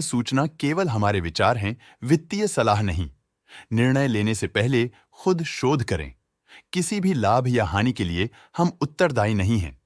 सूचना केवल हमारे विचार हैं, वित्तीय सलाह नहीं। निर्णय लेने से पहले खुद शोध करें। किसी भी लाभ या हानि के लिए हम उत्तरदायी नहीं हैं।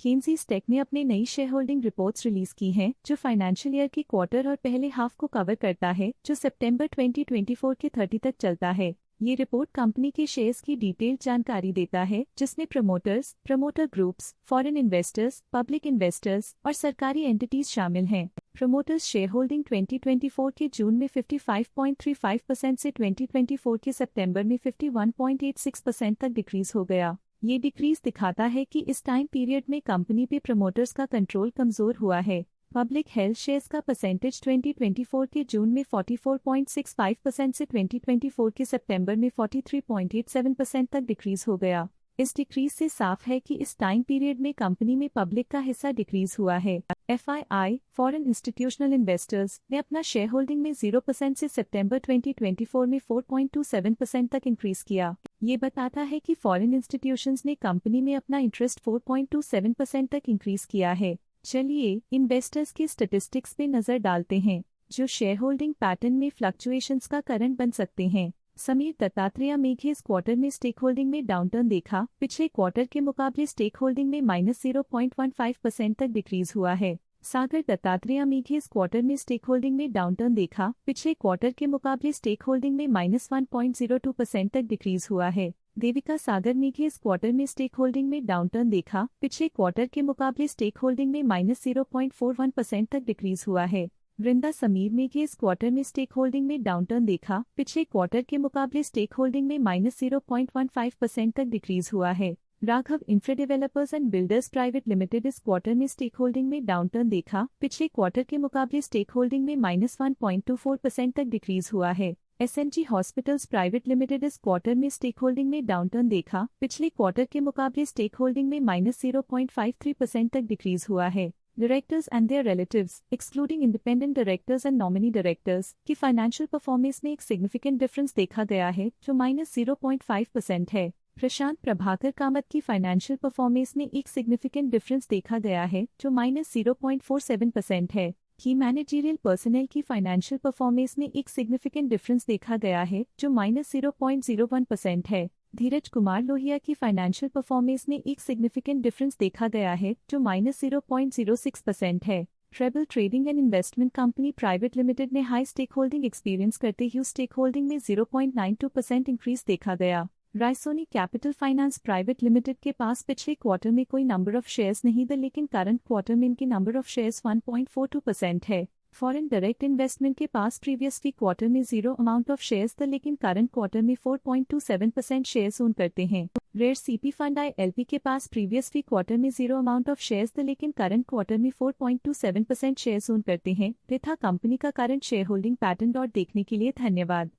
केन्जी स्टेक ने अपनी नई शेयर होल्डिंग रिपोर्ट्स रिलीज की हैं, जो फाइनेंशियल ईयर की क्वार्टर और पहले हाफ को कवर करता है, जो सितंबर 2024 के 30 तक चलता है। ये रिपोर्ट कंपनी के शेयर्स की डिटेल्ड जानकारी देता है, जिसमें promoters, promoter groups, foreign investors, public investors और सरकारी एंटिटीज शामिल हैं। प्रमोटर्स शेयर होल्डिंग 2024 के जून में 55.35% से 2024 के सितंबर में 51.86% तक डिक्रीज हो गया। ये डिक्रीज दिखाता है कि इस टाइम पीरियड में कंपनी पे प्रमोटर्स का कंट्रोल कमजोर हुआ है। पब्लिक हेल्थ शेयर्स का परसेंटेज 2024 के जून में 44.65% से 2024 के सितंबर में 43.87% तक डिक्रीज हो गया। इस डिक्रीज से साफ है कि इस टाइम पीरियड में कंपनी में पब्लिक का हिस्सा डिक्रीज हुआ है। FII फॉरेन इंस्टीट्यूशनल इन्वेस्टर्स ने अपना शेयर होल्डिंग में 0% से सितंबर 2024 में 4.27% तक इंक्रीज किया। ये बताता है कि फॉरेन इंस्टीट्यूशंस ने कंपनी में अपना इंटरेस्ट 4.27% तक इंक्रीज किया है। चलिए इन्वेस्टर्स के स्टैटिस्टिक्स पे नजर डालते हैं, जो शेयर होल्डिंग पैटर्न में फ्लक्चुएशंस का कारण बन सकते हैं। समीर दत्तात्रेय मेघे इस क्वार्टर में स्टेक होल्डिंग में डाउनटर्न देखा। पिछले क्वार्टर के मुकाबले स्टेक होल्डिंग में -0.15% तक डिक्रीज हुआ है। सागर दत्तात्रेय मेघे इस क्वार्टर में स्टेक होल्डिंग में डाउनटर्न देखा। पिछले क्वार्टर के मुकाबले स्टेक होल्डिंग में -1.02% तक डिक्रीज हुआ है। देविका सागर मेघे इस क्वार्टर में स्टेक होल्डिंग में डाउनटर्न देखा। पिछले क्वार्टर के मुकाबले स्टेक होल्डिंग में -0.41% तक डिक्रीज हुआ है। वृंदा समीर मेघे इस क्वार्टर में स्टेक होल्डिंग में डाउनटर्न देखा। पिछले क्वार्टर के मुकाबले स्टेक होल्डिंग में -0.15% तक डिक्रीज हुआ है। Raghav infra developers and builders private limited इस क्वार्टर में स्टेक होल्डिंग में डाउनटर्न देखा। पिछले क्वार्टर के मुकाबले स्टेक होल्डिंग में -1.24% तक डिक्रीज हुआ है। SNG हॉस्पिटल्स प्राइवेट लिमिटेड इस क्वार्टर में स्टेक होल्डिंग में डाउनटर्न देखा। पिछले क्वार्टर के मुकाबले स्टेक होल्डिंग में -0.53% तक डिक्रीज हुआ है। Directors and their relatives, excluding independent directors and nominee directors, की फाइनेंशियल परफॉर्मेंस में एक सिग्निफिकेंट डिफरेंस देखा गया है, जो -0.5% है। प्रशांत प्रभाकर कामत की फाइनेंशियल परफॉर्मेंस में एक सिग्निफिकेंट डिफरेंस देखा गया है, जो -0.47% है। की मैनेजरियल पर्सनल की फाइनेंशियल परफॉर्मेंस में एक सिग्निफिकेंट डिफरेंस देखा गया है, जो -0.01% है। धीरज कुमार लोहिया की फाइनेंशियल परफॉर्मेंस में एक सिग्निफिकेंट डिफरेंस देखा गया है, जो -0.06% है। Treble trading and investment company private limited ने हाई स्टेक होल्डिंग एक्सपीरियंस करते हुए स्टेक होल्डिंग में 0.92% इंक्रीज देखा गया। Raisoni capital finance private limited के पास पिछले क्वार्टर में कोई नंबर ऑफ शेयर्स नहीं थे, लेकिन करंट क्वार्टर में इनकी नंबर ऑफ शेयर्स 1.42% है। फॉरेन डायरेक्ट इन्वेस्टमेंट के पास प्रीवियसली क्वार्टर में 0 अमाउंट ऑफ शेयर्स थे, लेकिन करंट क्वार्टर में 4.27% शेयर्स ओन करते हैं। रेयर सीपी फंड ILP के पास प्रीवियसली क्वार्टर में 0 अमाउंट ऑफ शेयर्स थे, लेकिन करंट क्वार्टर में 4.27% शेयर्स ओन करते हैं। ये था कंपनी का करंट शेयर होल्डिंग पैटर्न। देखने के लिए धन्यवाद।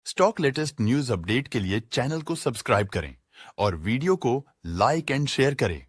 स्टॉक लेटेस्ट न्यूज अपडेट के लिए चैनल को सब्सक्राइब करें और वीडियो को लाइक एंड शेयर करें।